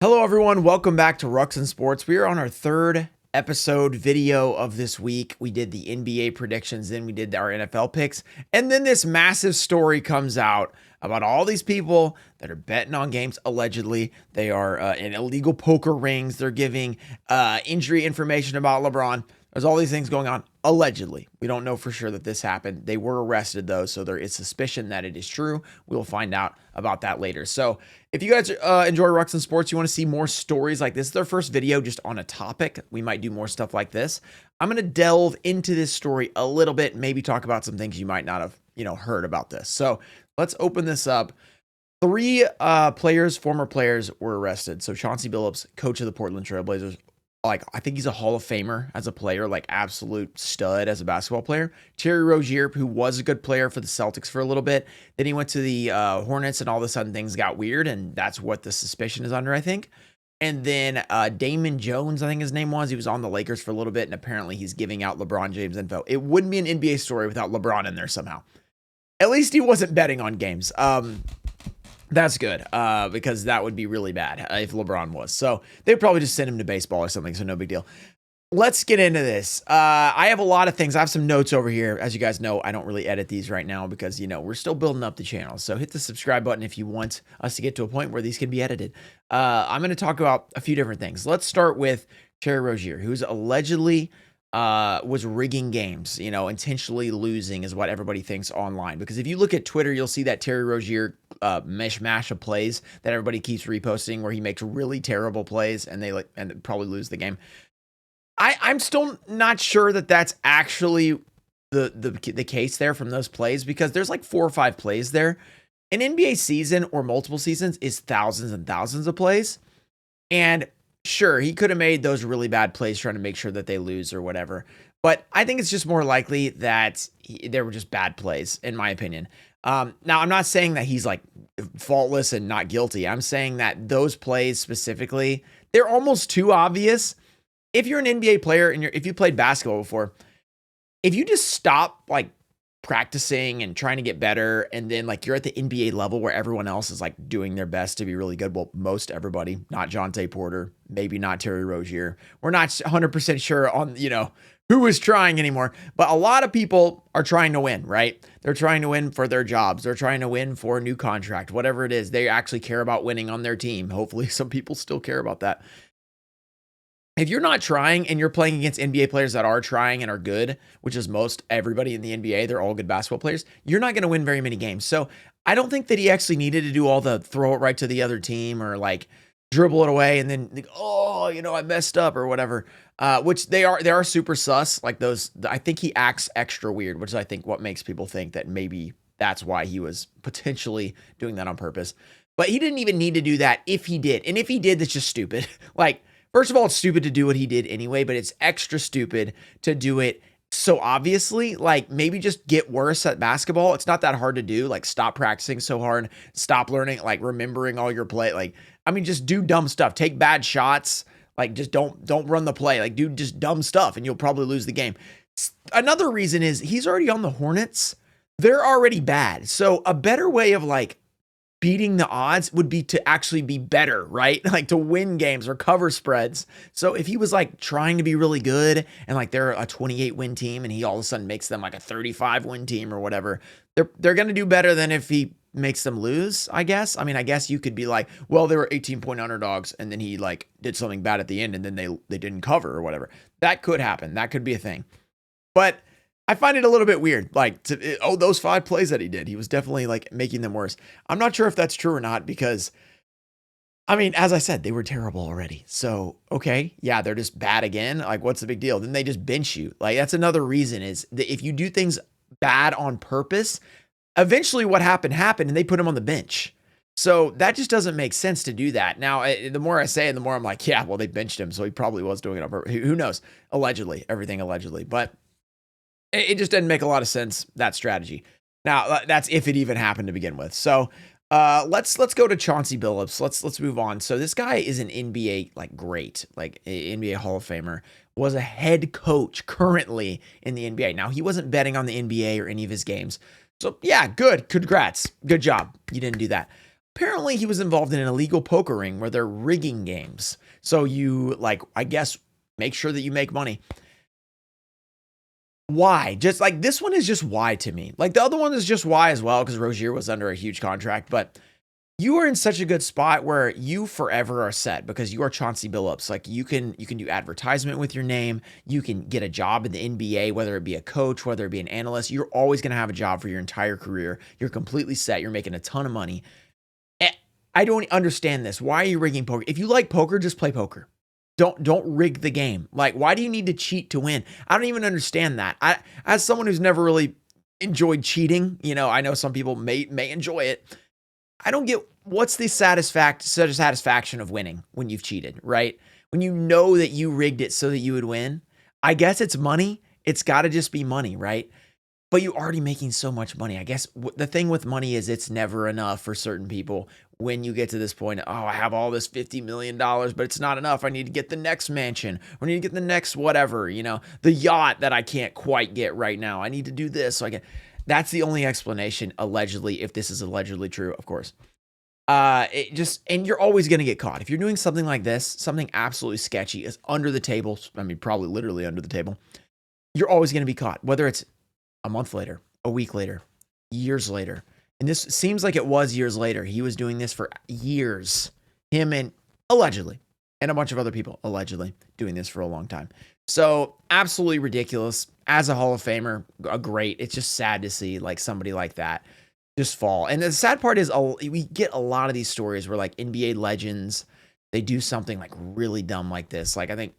Hello, everyone. Welcome back to Rucks and Sports. We are on our third episode video of this week. We did the NBA predictions, then we did our NFL picks, and then this massive story comes out about all these people that are betting on games. Allegedly, they are in illegal poker rings. They're giving injury information about LeBron. There's all these things going on. Allegedly, we don't know for sure that this happened. They were arrested though, so there is suspicion that it is true. We'll find out about that later. So if you guys enjoy Rucks and Sports, you want to see more stories like this, is their first video just on a topic. We might do more stuff like this. I'm going to delve into this story a little bit, maybe talk about some things you might not have, heard about this. So let's open this up. Three former players were arrested. So Chauncey Billups, coach of the Portland Trail Blazers, I think he's a Hall of Famer as a player, absolute stud as a basketball player. Terry Rozier, who was a good player for the Celtics for a little bit. Then he went to the Hornets, and all of a sudden things got weird, and that's what the suspicion is under, I think. And then Damon Jones, I think his name was. He was on the Lakers for a little bit, and apparently he's giving out LeBron James info. It wouldn't be an NBA story without LeBron in there somehow. At least he wasn't betting on games. That's good, because that would be really bad if LeBron was. So they'd probably just send him to baseball or something, so no big deal. Let's get into this. I have a lot of things. I have some notes over here. As you guys know, I don't really edit these right now because, we're still building up the channel. So hit the subscribe button if you want us to get to a point where these can be edited. I'm going to talk about a few different things. Let's start with Terry Rozier, who's allegedly was rigging games, intentionally losing is what everybody thinks online. Because if you look at Twitter, you'll see that Terry Rozier mishmash of plays that everybody keeps reposting where he makes really terrible plays and they probably lose the game. I'm still not sure that that's actually the case there from those plays, because there's 4 or 5 plays there. An NBA season or multiple seasons is thousands and thousands of plays. And sure, he could have made those really bad plays trying to make sure that they lose or whatever. But I think it's just more likely that there were just bad plays, in my opinion. Now, I'm not saying that he's faultless and not guilty. I'm saying that those plays specifically, they're almost too obvious. If you're an NBA player and if you played basketball before, if you just stop practicing and trying to get better, and then you're at the NBA level where everyone else is doing their best to be really good. Well, most everybody, not Jonte Porter, maybe not Terry Rozier. We're not 100% sure on, who is trying anymore, but a lot of people are trying to win, right? They're trying to win for their jobs. They're trying to win for a new contract, whatever it is. They actually care about winning on their team. Hopefully some people still care about that. If you're not trying and you're playing against NBA players that are trying and are good, which is most everybody in the NBA, they're all good basketball players, you're not going to win very many games. So I don't think that he actually needed to do all the throw it right to the other team or dribble it away and then, I messed up or whatever, which they are super sus. Those, I think he acts extra weird, which is, I think, what makes people think that maybe that's why he was potentially doing that on purpose. But he didn't even need to do that if he did. And if he did, that's just stupid. First of all, it's stupid to do what he did anyway, but it's extra stupid to do it so obviously. Maybe just get worse at basketball. It's not that hard to do. Stop practicing so hard, stop learning, remembering all your play. Just do dumb stuff. Take bad shots. Just don't run the play. Do just dumb stuff and you'll probably lose the game. Another reason is he's already on the Hornets. They're already bad. So a better way of beating the odds would be to actually be better, right? To win games or cover spreads. So if he was trying to be really good and they're a 28 win team and he all of a sudden makes them a 35 win team or whatever, they're going to do better than if he makes them lose, I guess. I guess you could be well, they were 18-point underdogs and then he did something bad at the end and then they didn't cover or whatever. That could happen. That could be a thing. But I find it a little bit weird, those 5 plays that he did, he was definitely making them worse. I'm not sure if that's true or not because, as I said, they were terrible already. So, okay, yeah, they're just bad again. What's the big deal? Then they just bench you. That's another reason is that if you do things bad on purpose, eventually what happened and they put him on the bench. So that just doesn't make sense to do that. Now, the more I say it, the more I'm yeah, well, they benched him. So he probably was doing it on purpose. Who knows? Allegedly, everything allegedly, but it just didn't make a lot of sense, that strategy. Now, that's if it even happened to begin with. So let's go to Chauncey Billups. Let's move on. So this guy is an NBA great, NBA Hall of Famer, was a head coach currently in the NBA. Now, he wasn't betting on the NBA or any of his games. So yeah, good. Congrats. Good job. You didn't do that. Apparently, he was involved in an illegal poker ring where they're rigging games. So you, like, I guess, make sure that you make money. Why? Just like this one is just why to me. Like the other one is just why as well, because Rozier was under a huge contract. But you are in such a good spot where you forever are set because you are Chauncey Billups. Like you can do advertisement with your name. You can get a job in the NBA, whether it be a coach, whether it be an analyst. You're always going to have a job for your entire career. You're completely set. You're making a ton of money. I don't understand this. Why are you rigging poker? If you like poker, just play poker. Don't rig the game. Like, why do you need to cheat to win? I don't even understand that. As someone who's never really enjoyed cheating, I know some people may enjoy it. I don't get what's the satisfaction of winning when you've cheated, right? When you know that you rigged it so that you would win. I guess it's money. It's got to just be money, right? But you're already making so much money. I guess the thing with money is it's never enough for certain people. When you get to this point, oh, I have all this $50 million, but it's not enough. I need to get the next mansion. Or I need to get the next whatever, the yacht that I can't quite get right now. I need to do this so I can. That's the only explanation, allegedly, if this is allegedly true, of course. And you're always going to get caught. If you're doing something like this, something absolutely sketchy is under the table. I mean, probably literally under the table. You're always going to be caught, whether it's a month later, a week later, years later. And this seems like it was years later. He was doing this for years. Him and allegedly, and a bunch of other people allegedly doing this for a long time. So absolutely ridiculous. As a Hall of Famer, a great. It's just sad to see like somebody like that just fall. And the sad part is we get a lot of these stories where like NBA legends, they do something like really dumb like this. Like I think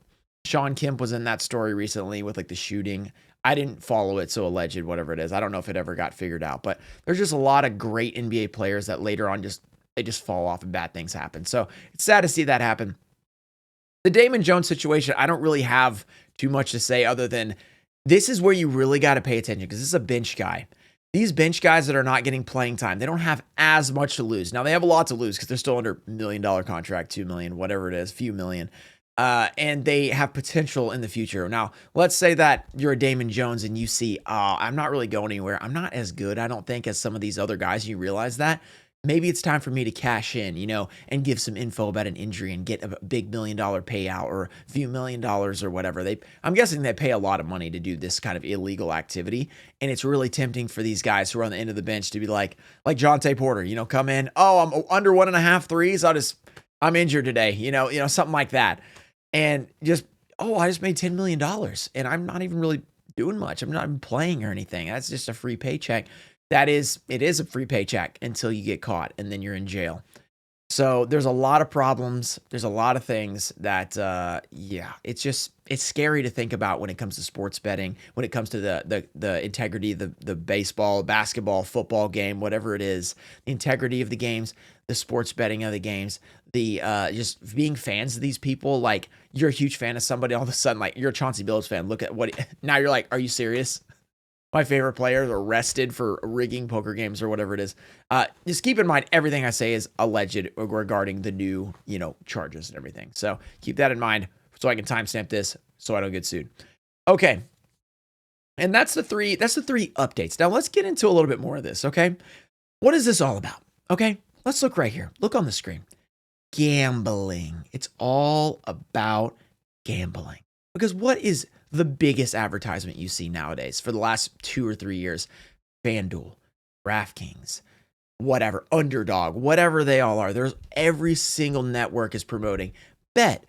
Sean Kemp was in that story recently with like the shooting. I didn't follow it, so alleged, whatever it is. I don't know if it ever got figured out, but there's just a lot of great NBA players that later on they just fall off and bad things happen. So it's sad to see that happen. The Damon Jones situation, I don't really have too much to say other than this is where you really got to pay attention because this is a bench guy. These bench guys that are not getting playing time, they don't have as much to lose. Now they have a lot to lose because they're still under $1 million contract, $2 million, whatever it is, few million. And they have potential in the future. Now, let's say that you're a Damon Jones and you see, I'm not really going anywhere. I'm not as good, I don't think, as some of these other guys. You realize that. Maybe it's time for me to cash in, and give some info about an injury and get a big $1 million payout or a few $1 million or whatever. I'm guessing they pay a lot of money to do this kind of illegal activity. And it's really tempting for these guys who are on the end of the bench to be like Jonte Porter, come in. Oh, I'm under 1.5 threes. I'm injured today, something like that. And I just made $10 million and I'm not even really doing much. I'm not even playing or anything. That's just a free paycheck. It is a free paycheck until you get caught and then you're in jail. So there's a lot of problems. There's a lot of things that, it's scary to think about when it comes to sports betting, when it comes to the integrity of the baseball, basketball, football game, whatever it is, the integrity of the games, the sports betting of the games, the just being fans of these people. Like you're a huge fan of somebody, all of a sudden, like you're a Chauncey Billups fan. Look at now you're like, are you serious? My favorite players are arrested for rigging poker games or whatever it is. Just keep in mind, everything I say is alleged regarding the new, charges and everything. So keep that in mind so I can timestamp this so I don't get sued. Okay. And that's the three updates. Now let's get into a little bit more of this. Okay. What is this all about? Okay. Let's look right here. Look on the screen. Gambling. It's all about gambling. Because what is the biggest advertisement you see nowadays for the last 2 or 3 years? FanDuel, DraftKings, whatever, Underdog, whatever they all are. There's every single network is promoting bet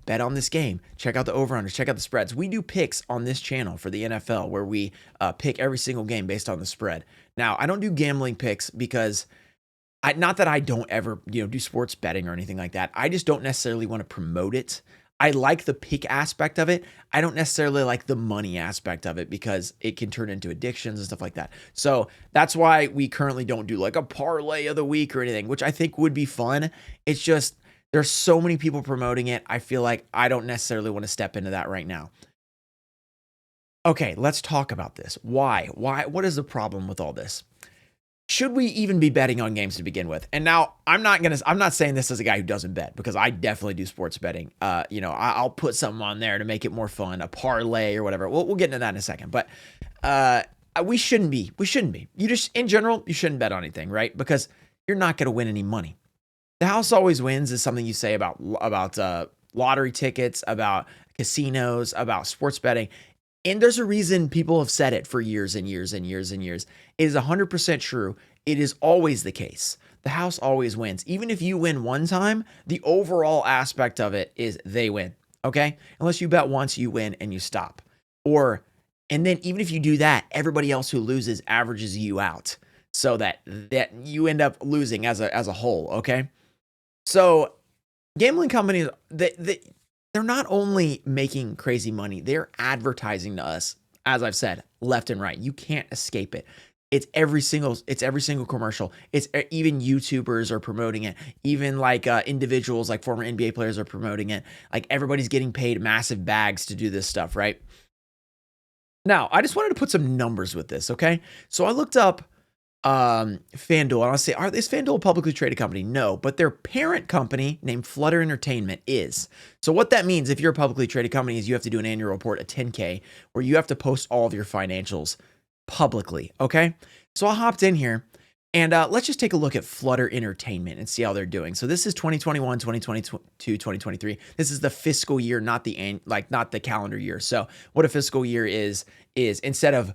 on this game. Check out the over-unders, check out the spreads. We do picks on this channel for the NFL where we pick every single game based on the spread. Now, I don't do gambling picks because not that I don't ever, do sports betting or anything like that. I just don't necessarily want to promote it. I like the pick aspect of it. I don't necessarily like the money aspect of it because it can turn into addictions and stuff like that. So that's why we currently don't do like a parlay of the week or anything, which I think would be fun. It's just there's so many people promoting it. I feel like I don't necessarily want to step into that right now. Okay, let's talk about this. Why? What is the problem with all this? Should we even be betting on games to begin with? And now I'm not saying this as a guy who doesn't bet because I definitely do sports betting. I'll put something on there to make it more fun, a parlay or whatever. We'll get into that in a second. But we shouldn't be. You just, in general, you shouldn't bet on anything, right? Because you're not going to win any money. The house always wins is something you say about lottery tickets, about casinos, about sports betting. And there's a reason people have said it for years and years and years and years. It is 100% true. It is always the case. The house always wins. Even if you win one time, the overall aspect of it is they win. Okay? Unless you bet once, you win and you stop. And then even if you do that, everybody else who loses averages you out so that you end up losing as a whole. Okay? So gambling companies, they're not only making crazy money, they're advertising to us, as I've said, left and right. You can't escape it. It's every single commercial. It's even YouTubers are promoting it. Even like individuals, like former NBA players are promoting it. Like everybody's getting paid massive bags to do this stuff, right? Now, I just wanted to put some numbers with this, okay? So I looked up FanDuel, and I'll say, is FanDuel a publicly traded company? No, but their parent company named Flutter Entertainment is. So what that means, if you're a publicly traded company, is you have to do an annual report, a 10K, where you have to post all of your financials publicly, okay? So I hopped in here, and let's just take a look at Flutter Entertainment and see how they're doing. So this is 2021, 2022, 2023. This is the fiscal year, not the calendar year. So what a fiscal year is instead of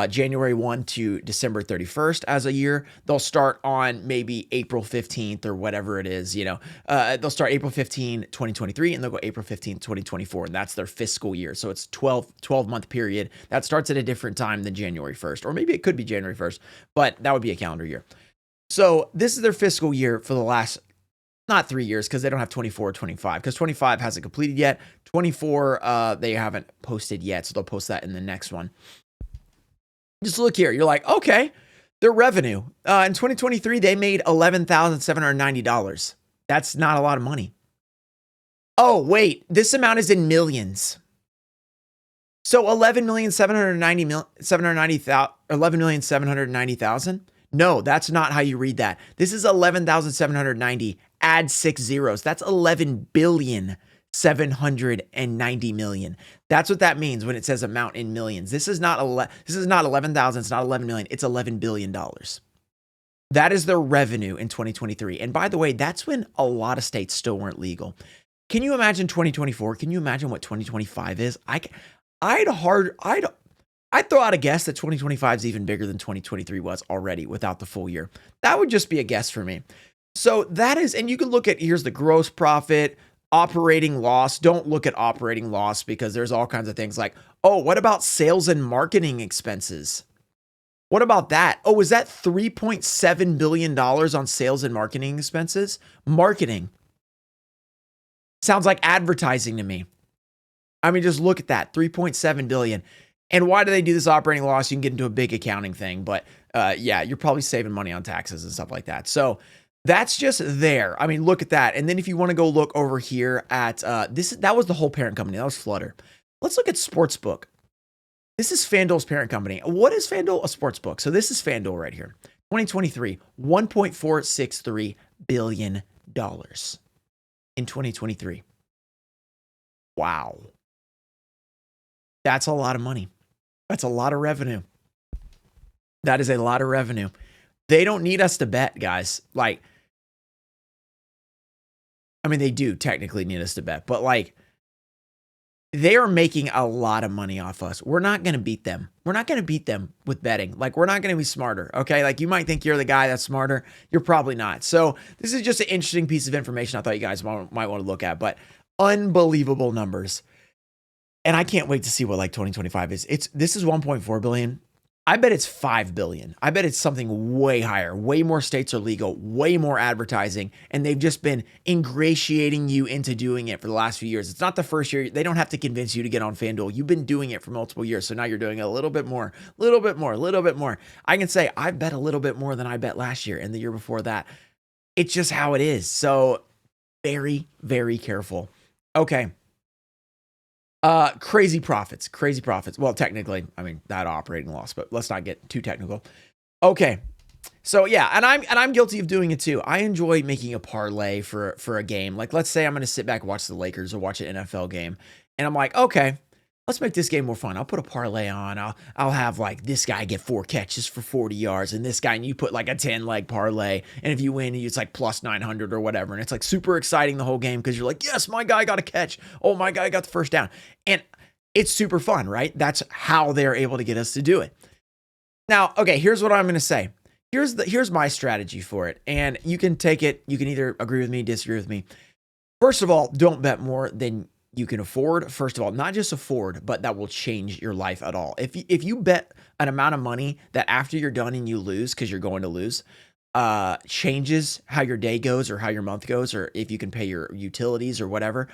January 1 to December 31st as a year, they'll start on maybe April 15th or whatever it is, they'll start April 15, 2023, and they'll go April 15th, 2024. And that's their fiscal year. So it's 12-month period that starts at a different time than January 1st, or maybe it could be January 1st, but that would be a calendar year. So this is their fiscal year for the last, not 3 years, because they don't have 24 or 25, because 25 hasn't completed yet. 24, they haven't posted yet. So they'll post that in the next one. Just look here. You're like, okay, their revenue. In 2023, they made $11,790. That's not a lot of money. Oh, wait, this amount is in millions. So 11,790,000. No, that's not how you read that. This is 11,790. Add 6 zeros. That's 11,790 million. That's what that means when it says amount in millions. This is not 11,000. It's not 11 million. It's $11 billion. That is their revenue in 2023. And by the way, that's when a lot of states still weren't legal. Can you imagine 2024? Can you imagine what 2025 is? I'd throw out a guess that 2025 is even bigger than 2023 was already without the full year. That would just be a guess for me. So that is, and you can look at, here's the gross profit, operating loss. Don't look at operating loss because there's all kinds of things like, oh, what about sales and marketing expenses? What about that? Oh, is that $3.7 billion on sales and marketing expenses? Marketing. Sounds like advertising to me. I mean, just look at that, 3.7 billion. And why do they do this operating loss? You can get into a big accounting thing, but yeah, you're probably saving money on taxes and stuff like that. So that's just there. I mean, look at that. And then if you want to go look over here at that was the whole parent company. That was Flutter. Let's look at Sportsbook. This is FanDuel's parent company. What is FanDuel? A sportsbook. So this is FanDuel right here. 2023, $1.463 billion in 2023. Wow. That's a lot of money. That's a lot of revenue. That is a lot of revenue. They don't need us to bet, guys. Like, I mean, they do technically need us to bet, but like, they are making a lot of money off us. We're not going to beat them. We're not going to beat them with betting. Like, we're not going to be smarter. Okay. Like, you might think you're the guy that's smarter. You're probably not. So this is just an interesting piece of information I thought you guys might want to look at, but unbelievable numbers. And I can't wait to see what like 2025 is. This is 1.4 billion. I bet it's 5 billion. I bet it's something way higher. Way more states are legal, way more advertising, and they've just been ingratiating you into doing it for the last few years. It's not the first year. They don't have to convince you to get on FanDuel. You've been doing it for multiple years, so now you're doing a little bit more, little bit more, little bit more. I can say I bet a little bit more than I bet last year and the year before that. It's just how it is. So very, very careful. Okay. Crazy profits. Well, technically, I mean, that operating loss, but let's not get too technical. Okay. So yeah, and I'm guilty of doing it too. I enjoy making a parlay for a game. Like, let's say I'm going to sit back and watch the Lakers or watch an NFL game. And I'm like, okay, let's make this game more fun. I'll put a parlay on. I'll have like this guy get 4 catches for 40 yards and this guy, and you put like a 10 leg parlay. And if you win, it's like plus 900 or whatever. And it's like super exciting the whole game because you're like, yes, my guy got a catch. Oh, my guy got the first down. And it's super fun, right? That's how they're able to get us to do it. Now, okay, here's what I'm going to say. Here's my strategy for it. And you can take it. You can either agree with me, disagree with me. First of all, don't bet more than you can afford. First of all, not just afford, but that will change your life at all. If you bet an amount of money that after you're done and you lose, because you're going to lose, changes how your day goes or how your month goes, or if you can pay your utilities or whatever,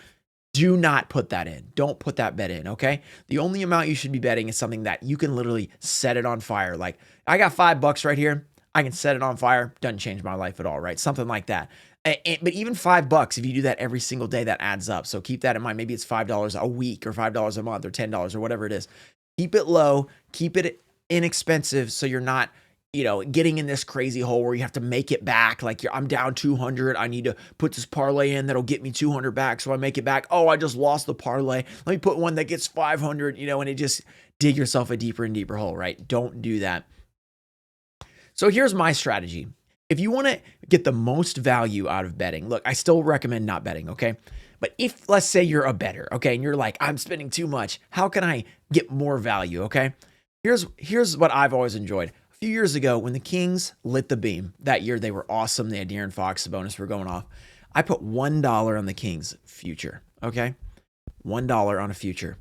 do not put that in. Don't put that bet in, okay? The only amount you should be betting is something that you can literally set it on fire. Like, I got $5 right here. I can set it on fire. Doesn't change my life at all, right? Something like that. But even $5, if you do that every single day, that adds up. So keep that in mind. Maybe it's $5 a week or $5 a month or $10 or whatever it is. Keep it low. Keep it inexpensive so you're not, getting in this crazy hole where you have to make it back. Like I'm down 200. I need to put this parlay in that'll get me 200 back. So I make it back. Oh, I just lost the parlay. Let me put one that gets 500, and it just dig yourself a deeper and deeper hole, right? Don't do that. So here's my strategy. If you want to get the most value out of betting, look, I still recommend not betting, okay? But if, let's say you're a bettor, okay, and you're like, I'm spending too much, how can I get more value, okay? Here's what I've always enjoyed. A few years ago, when the Kings lit the beam, that year they were awesome. They had De'Aaron Fox, Sabonis were going off. I put $1 on the Kings future, okay? $1 on a future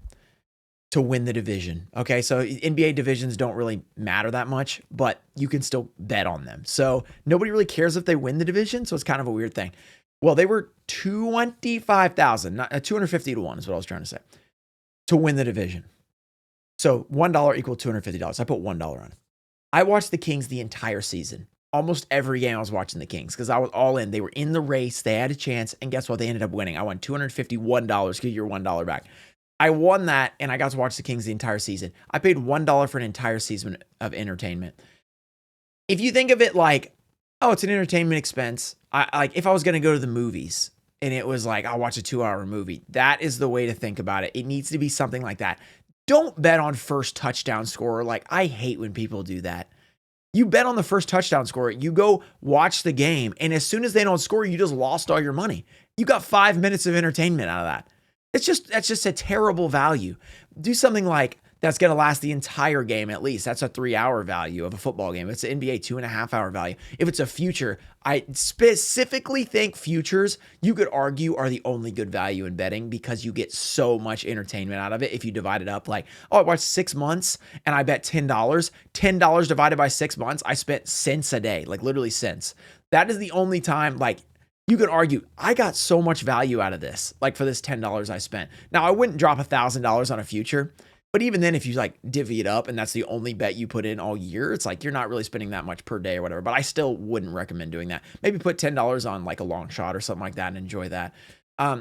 to win the division. Okay, so NBA divisions don't really matter that much, but you can still bet on them. So nobody really cares if they win the division, so it's kind of a weird thing. Well, they were 25,000, not 250 to 1 is what I was trying to say, to win the division. So $1 equal $250. I put $1 on it. I watched the Kings the entire season. Almost every game I was watching the Kings because I was all in. They were in the race. They had a chance, and guess what? They ended up winning. I won $251. Get your $1 back. I won that, and I got to watch the Kings the entire season. I paid $1 for an entire season of entertainment. If you think of it like, oh, it's an entertainment expense. Like if I was going to go to the movies and it was like, I'll watch a 2-hour movie. That is the way to think about it. It needs to be something like that. Don't bet on first touchdown scorer. Like I hate when people do that. You bet on the first touchdown scorer. You go watch the game, and as soon as they don't score, you just lost all your money. You got 5 minutes of entertainment out of that. That's just a terrible value. Do something like that's going to last the entire game at least. That's a 3-hour value of a football game. It's an NBA 2.5-hour value. If it's a future, I specifically think futures, you could argue, are the only good value in betting because you get so much entertainment out of it. If you divide it up like, oh, I watched 6 months and I bet $10. $10 divided by 6 months, I spent cents a day, like literally cents. That is the only time, like, you could argue, I got so much value out of this, like for this $10 I spent. Now, I wouldn't drop $1,000 on a future, but even then, if you like divvy it up and that's the only bet you put in all year, it's like you're not really spending that much per day or whatever, but I still wouldn't recommend doing that. Maybe put $10 on like a long shot or something like that and enjoy that.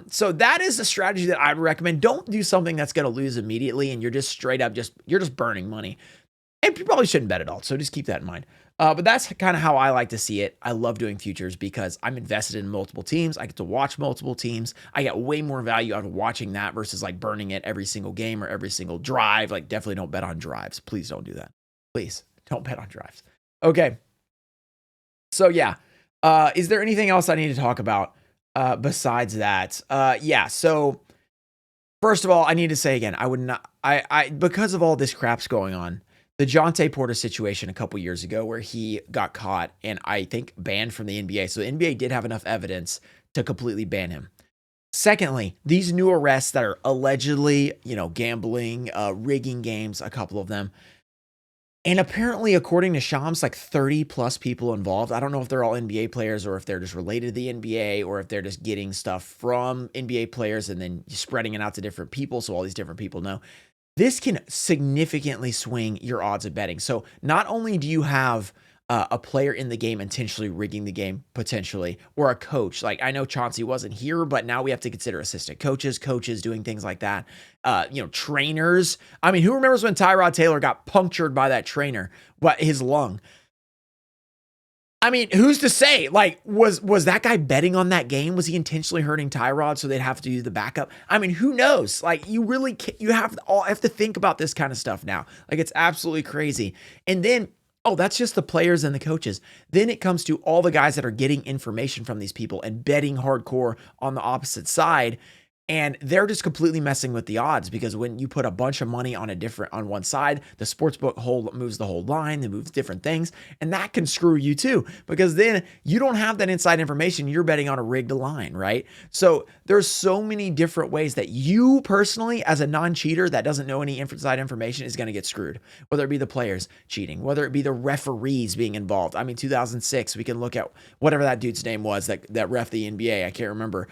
So that is a strategy that I'd recommend. Don't do something that's going to lose immediately and you're just straight up, you're just burning money. And you probably shouldn't bet at all, so just keep that in mind. But that's kind of how I like to see it. I love doing futures because I'm invested in multiple teams. I get to watch multiple teams. I get way more value out of watching that versus like burning it every single game or every single drive. Like definitely don't bet on drives. Please don't do that. Please don't bet on drives. Okay. So yeah. Is there anything else I need to talk about besides that? Yeah. So first of all, I need to say again, I would not, because of all this crap's going on, the Jontay Porter situation a couple years ago where he got caught and I think banned from the NBA. So the NBA did have enough evidence to completely ban him. Secondly, these new arrests that are allegedly, gambling, rigging games, a couple of them. And apparently, according to Shams, like 30 plus people involved. I don't know if they're all NBA players or if they're just related to the NBA or if they're just getting stuff from NBA players and then spreading it out to different people so all these different people know. This can significantly swing your odds of betting. So not only do you have a player in the game intentionally rigging the game potentially, or a coach, like I know Chauncey wasn't here, but now we have to consider assistant coaches doing things like that. Trainers. I mean, who remembers when Tyrod Taylor got punctured by that trainer, his lung? I mean, who's to say? Like, was that guy betting on that game? Was he intentionally hurting Tyrod so they'd have to do the backup? I mean, who knows? Like, you really you have to think about this kind of stuff now. Like, it's absolutely crazy. And then, oh, that's just the players and the coaches. Then it comes to all the guys that are getting information from these people and betting hardcore on the opposite side. And they're just completely messing with the odds, because when you put a bunch of money on one side, the sportsbook moves the whole line, they move different things, and that can screw you too, because then you don't have that inside information. You're betting on a rigged line, right? So there's so many different ways that you personally, as a non-cheater that doesn't know any inside information, is going to get screwed. Whether it be the players cheating, whether it be the referees being involved. I mean, 2006, we can look at whatever that dude's name was that ref the NBA. I can't remember.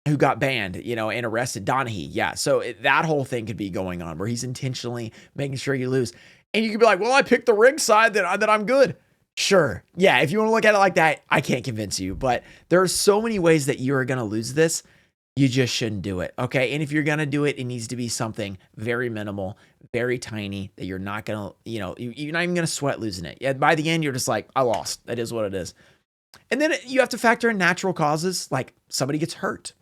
Who got banned, and arrested, Donahue. Yeah. So that whole thing could be going on where he's intentionally making sure you lose. And you could be like, well, I picked the rig side that I'm good. Sure. Yeah. If you want to look at it like that, I can't convince you, but there are so many ways that you are going to lose this. You just shouldn't do it. Okay. And if you're going to do it, it needs to be something very minimal, very tiny, that you're not going to, you're not even going to sweat losing it. Yeah. By the end, you're just like, I lost. That is what it is. And then you have to factor in natural causes, like somebody gets hurt.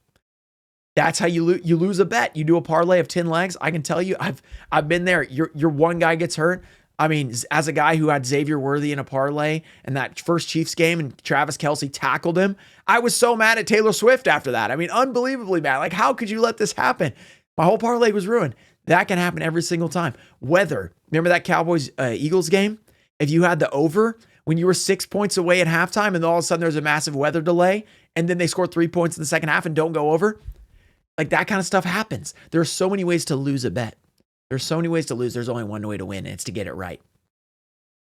That's how you lose a bet. You do a parlay of 10 legs. I can tell you, I've been there. Your one guy gets hurt. I mean, as a guy who had Xavier Worthy in a parlay in that first Chiefs game and Travis Kelce tackled him, I was so mad at Taylor Swift after that. I mean, unbelievably mad. Like, how could you let this happen? My whole parlay was ruined. That can happen every single time. Weather. Remember that Cowboys-Eagles game? If you had the over, when you were 6 points away at halftime and all of a sudden there's a massive weather delay and then they score 3 points in the second half and don't go over, like, that kind of stuff happens. There are so many ways to lose a bet. There's so many ways to lose. There's only one way to win, and it's to get it right.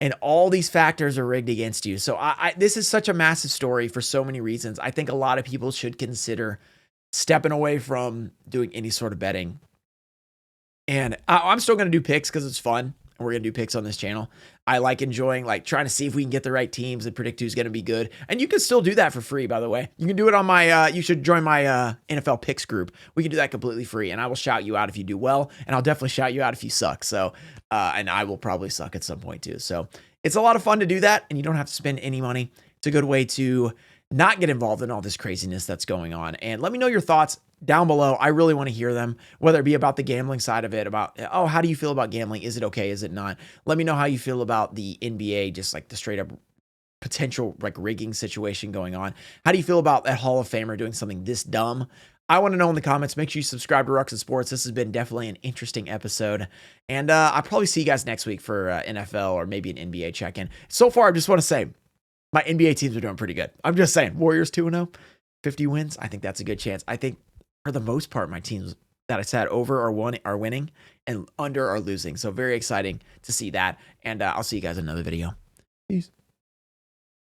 And all these factors are rigged against you. So this is such a massive story for so many reasons. I think a lot of people should consider stepping away from doing any sort of betting. And I'm still going to do picks because it's fun. We're going to do picks on this channel. I like enjoying, trying to see if we can get the right teams and predict who's going to be good. And you can still do that for free, by the way. You can do it on my, you should join my NFL picks group. We can do that completely free. And I will shout you out if you do well. And I'll definitely shout you out if you suck. So, and I will probably suck at some point too. So it's a lot of fun to do that. And you don't have to spend any money. It's a good way to not get involved in all this craziness that's going on. And let me know your thoughts down below. I really want to hear them, whether it be about the gambling side of it, about, oh, how do you feel about gambling? Is it okay? Is it not? Let me know how you feel about the NBA, just like the straight up potential rigging situation going on. How do you feel about that Hall of Famer doing something this dumb? I want to know in the comments. Make sure you subscribe to Ruxin Sports. This has been definitely an interesting episode. And I'll probably see you guys next week for NFL or maybe an NBA check-in. So far, I just want to say, my NBA teams are doing pretty good. I'm just saying, Warriors 2-0, 50 wins. I think that's a good chance. I think for the most part, my teams that I said over are winning and under are losing. So very exciting to see that. And I'll see you guys in another video. Peace.